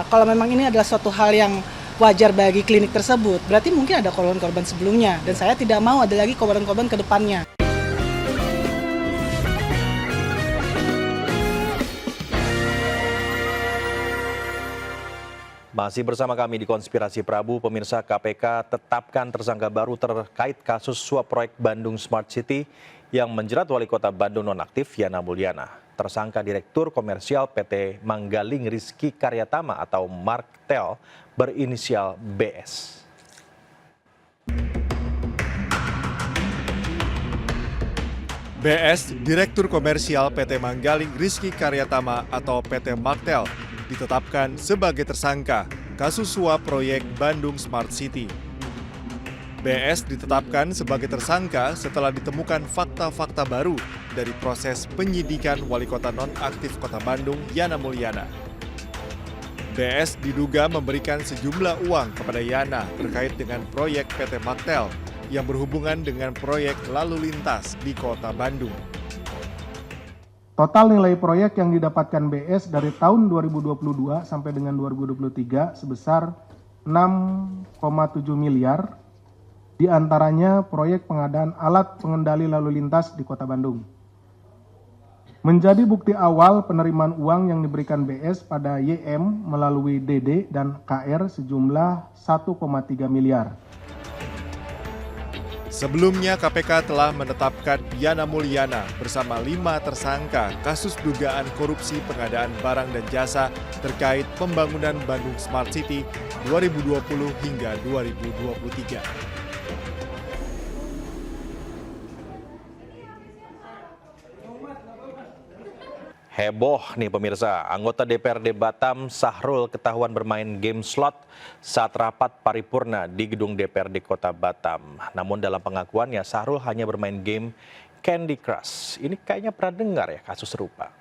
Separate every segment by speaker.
Speaker 1: Kalau memang ini adalah suatu hal yang wajar bagi klinik tersebut, berarti mungkin ada korban-korban sebelumnya, dan saya tidak mau ada lagi korban-korban ke depannya.
Speaker 2: Masih bersama kami di Konspirasi Prabu, pemirsa. KPK tetapkan tersangka baru terkait kasus suap proyek Bandung Smart City yang menjerat Wali Kota Bandung nonaktif Yana Mulyana. Tersangka Direktur Komersial PT Manggaling Rizky Karyatama atau Marktel berinisial BS.
Speaker 3: BS, Direktur Komersial PT Manggaling Rizky Karyatama atau PT Marktel, ditetapkan sebagai tersangka kasus suap proyek Bandung Smart City. BS ditetapkan sebagai tersangka setelah ditemukan fakta-fakta baru dari proses penyidikan Wali Kota nonaktif Kota Bandung Yana Mulyana. BS diduga memberikan sejumlah uang kepada Yana terkait dengan proyek PT Marktel yang berhubungan dengan proyek lalu lintas di Kota Bandung.
Speaker 4: Total nilai proyek yang didapatkan BS dari tahun 2022 sampai dengan 2023 sebesar 6,7 miliar, diantaranya proyek pengadaan alat pengendali lalu lintas di Kota Bandung. Menjadi bukti awal penerimaan uang yang diberikan BS pada YM melalui DD dan KR sejumlah 1,3 miliar.
Speaker 3: Sebelumnya KPK telah menetapkan Yana Mulyana bersama 5 tersangka kasus dugaan korupsi pengadaan barang dan jasa terkait pembangunan Bandung Smart City 2020 hingga 2023.
Speaker 2: Heboh nih pemirsa, anggota DPRD Batam Sahrul ketahuan bermain game slot saat rapat paripurna di gedung DPRD Kota Batam. Namun dalam pengakuannya Sahrul hanya bermain game Candy Crush. Ini kayaknya pernah dengar ya kasus serupa.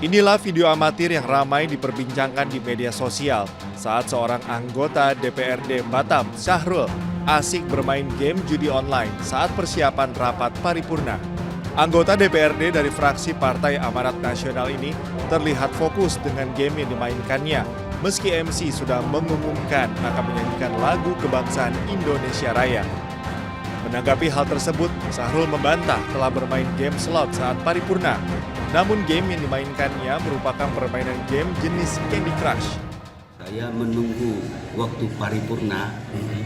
Speaker 3: Inilah video amatir yang ramai diperbincangkan di media sosial saat seorang anggota DPRD Batam, Sahrul, asik bermain game judi online saat persiapan rapat paripurna. Anggota DPRD dari fraksi Partai Amanat Nasional ini terlihat fokus dengan game yang dimainkannya, meski MC sudah mengumumkan akan menyanyikan lagu kebangsaan Indonesia Raya. Menanggapi hal tersebut, Sahrul membantah telah bermain game slot saat paripurna. Namun game yang dimainkannya merupakan permainan game jenis Candy Crush.
Speaker 5: Saya menunggu waktu paripurna,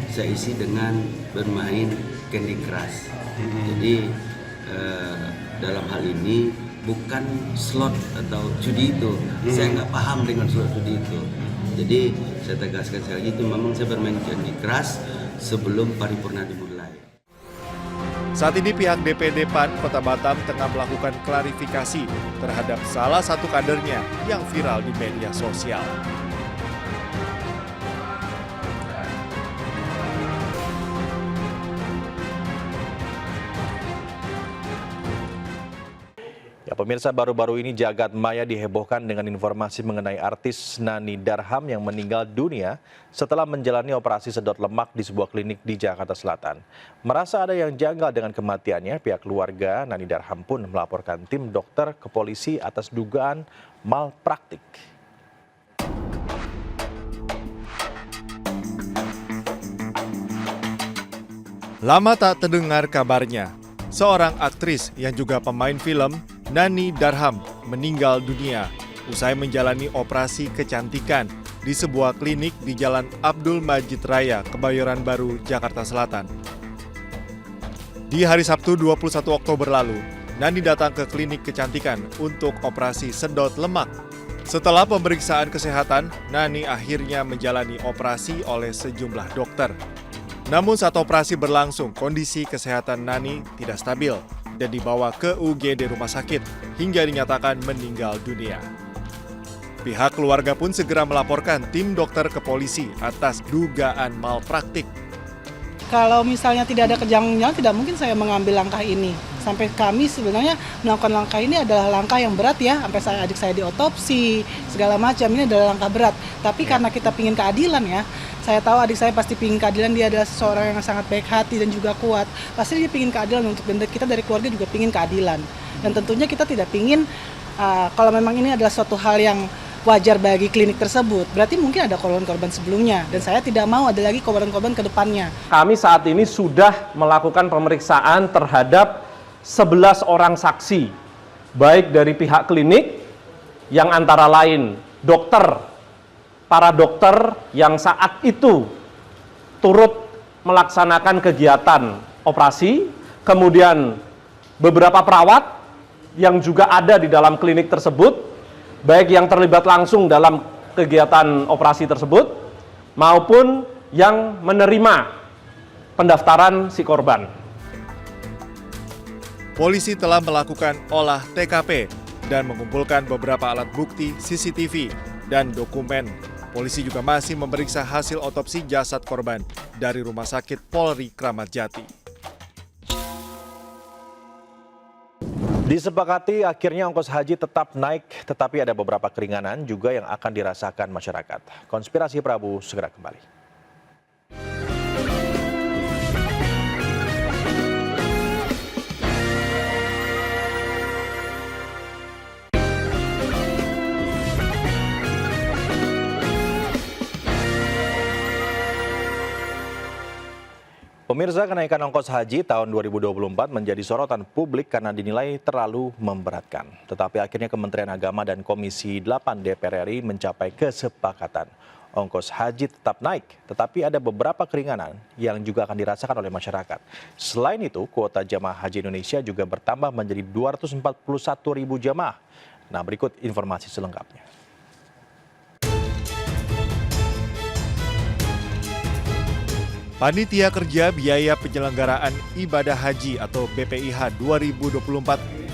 Speaker 5: saya isi dengan bermain Candy Crush. Jadi dalam hal ini bukan slot atau judi itu. Saya nggak paham dengan slot judi itu. Jadi saya tegaskan sekali lagi itu memang saya bermain Candy Crush sebelum paripurna dimulai.
Speaker 3: Saat ini pihak DPD PAN Kota Batam tengah melakukan klarifikasi terhadap salah satu kadernya yang viral di media sosial.
Speaker 2: Ya pemirsa, baru-baru ini jagat maya dihebohkan dengan informasi mengenai artis Nani Darham yang meninggal dunia setelah menjalani operasi sedot lemak di sebuah klinik di Jakarta Selatan. Merasa ada yang janggal dengan kematiannya, pihak keluarga Nani Darham pun melaporkan tim dokter ke polisi atas dugaan malpraktik.
Speaker 3: Lama tak terdengar kabarnya, seorang aktris yang juga pemain film, Nani Darham, meninggal dunia usai menjalani operasi kecantikan di sebuah klinik di Jalan Abdul Majid Raya, Kebayoran Baru, Jakarta Selatan. Di hari Sabtu 21 Oktober lalu, Nani datang ke klinik kecantikan untuk operasi sedot lemak. Setelah pemeriksaan kesehatan, Nani akhirnya menjalani operasi oleh sejumlah dokter. Namun saat operasi berlangsung, kondisi kesehatan Nani tidak stabil dan dibawa ke UGD rumah sakit hingga dinyatakan meninggal dunia. Pihak keluarga pun segera melaporkan tim dokter ke polisi atas dugaan malpraktik.
Speaker 1: Kalau misalnya tidak ada kejanggalan, tidak mungkin saya mengambil langkah ini. Sampai kami sebenarnya melakukan langkah ini adalah langkah yang berat ya, sampai adik saya diotopsi, segala macam, ini adalah langkah berat. Tapi karena kita pingin keadilan ya, saya tahu adik saya pasti pingin keadilan, dia adalah seseorang yang sangat baik hati dan juga kuat. Pasti dia pingin keadilan untuk, dan kita dari keluarga juga pingin keadilan. Dan tentunya kita tidak pingin, kalau memang ini adalah suatu hal yang wajar bagi klinik tersebut, berarti mungkin ada korban-korban sebelumnya, dan saya tidak mau ada lagi korban-korban ke depannya.
Speaker 6: Kami saat ini sudah melakukan pemeriksaan terhadap 11 orang saksi, baik dari pihak klinik yang antara lain dokter, para dokter yang saat itu turut melaksanakan kegiatan operasi, kemudian beberapa perawat yang juga ada di dalam klinik tersebut, baik yang terlibat langsung dalam kegiatan operasi tersebut maupun yang menerima pendaftaran si korban.
Speaker 3: Polisi telah melakukan olah TKP dan mengumpulkan beberapa alat bukti CCTV dan dokumen. Polisi juga masih memeriksa hasil otopsi jasad korban dari Rumah Sakit Polri Kramat Jati.
Speaker 2: Disepakati akhirnya ongkos haji tetap naik, tetapi ada beberapa keringanan juga yang akan dirasakan masyarakat. Konspirasi Prabu segera kembali. Pemirsa, kenaikan ongkos haji tahun 2024 menjadi sorotan publik karena dinilai terlalu memberatkan. Tetapi akhirnya Kementerian Agama dan Komisi 8 DPR RI mencapai kesepakatan. Ongkos haji tetap naik, tetapi ada beberapa keringanan yang juga akan dirasakan oleh masyarakat. Selain itu, kuota jamaah haji Indonesia juga bertambah menjadi 241.000 jamaah. Nah, berikut informasi selengkapnya.
Speaker 3: Panitia Kerja Biaya Penyelenggaraan Ibadah Haji atau BPIH 2024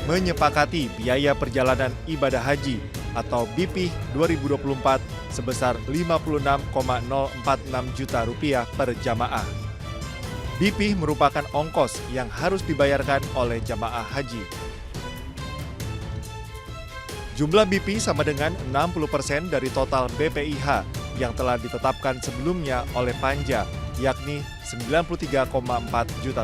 Speaker 3: menyepakati biaya perjalanan ibadah haji atau BIPIH 2024 sebesar Rp56,046 juta per jamaah. BIPIH merupakan ongkos yang harus dibayarkan oleh jamaah haji. Jumlah BIPIH sama dengan 60% dari total BPIH yang telah ditetapkan sebelumnya oleh Panja, yakni Rp93,4 juta.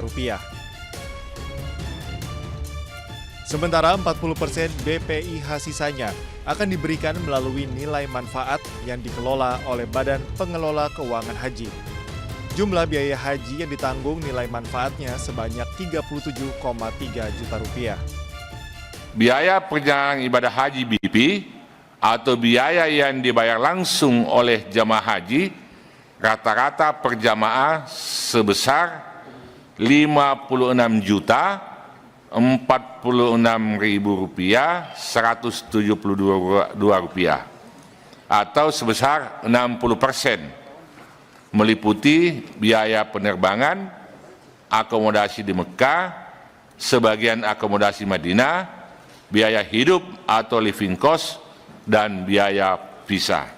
Speaker 3: Sementara 40% BPIH sisanya akan diberikan melalui nilai manfaat yang dikelola oleh Badan Pengelola Keuangan Haji. Jumlah biaya haji yang ditanggung nilai manfaatnya sebanyak Rp37,3 juta.
Speaker 7: Biaya perjalanan ibadah haji BP atau biaya yang dibayar langsung oleh jamaah haji rata-rata per jamaah sebesar Rp56.172 atau sebesar 60%, meliputi biaya penerbangan, akomodasi di Mekah, sebagian akomodasi Madinah, biaya hidup atau living cost, dan biaya visa.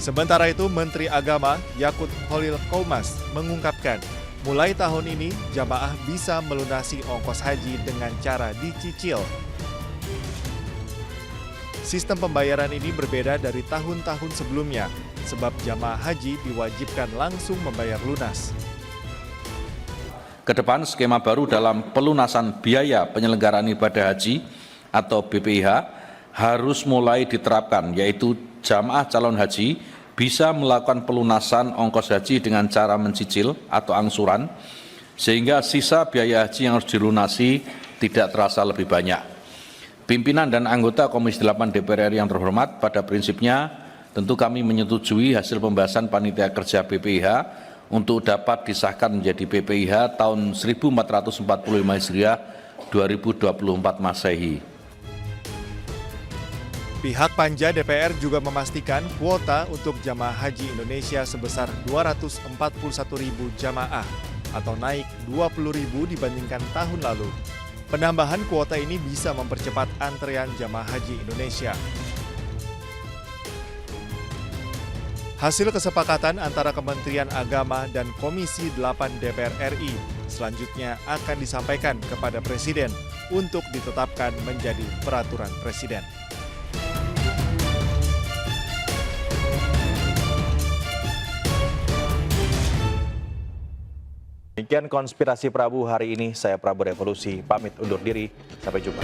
Speaker 3: Sementara itu, Menteri Agama Yakut Khalil Qomas mengungkapkan, mulai tahun ini jamaah bisa melunasi ongkos haji dengan cara dicicil. Sistem pembayaran ini berbeda dari tahun-tahun sebelumnya, sebab jamaah haji diwajibkan langsung membayar lunas.
Speaker 8: Kedepan skema baru dalam pelunasan biaya penyelenggaraan ibadah haji atau BPIH harus mulai diterapkan, yaitu jamaah calon haji bisa melakukan pelunasan ongkos haji dengan cara mencicil atau angsuran, sehingga sisa biaya haji yang harus dilunasi tidak terasa lebih banyak. Pimpinan dan anggota Komisi 8 DPR RI yang terhormat, pada prinsipnya tentu kami menyetujui hasil pembahasan Panitia Kerja BPIH untuk dapat disahkan menjadi BPIH tahun 1445 Hijriah 2024 Masehi.
Speaker 3: Pihak Panja DPR juga memastikan kuota untuk jamaah haji Indonesia sebesar 241.000 jamaah atau naik 20.000 dibandingkan tahun lalu. Penambahan kuota ini bisa mempercepat antrean jamaah haji Indonesia. Hasil kesepakatan antara Kementerian Agama dan Komisi 8 DPR RI selanjutnya akan disampaikan kepada Presiden untuk ditetapkan menjadi peraturan Presiden.
Speaker 2: Demikian konspirasi Prabu hari ini. Saya Prabu Revolusi, pamit undur diri. Sampai jumpa.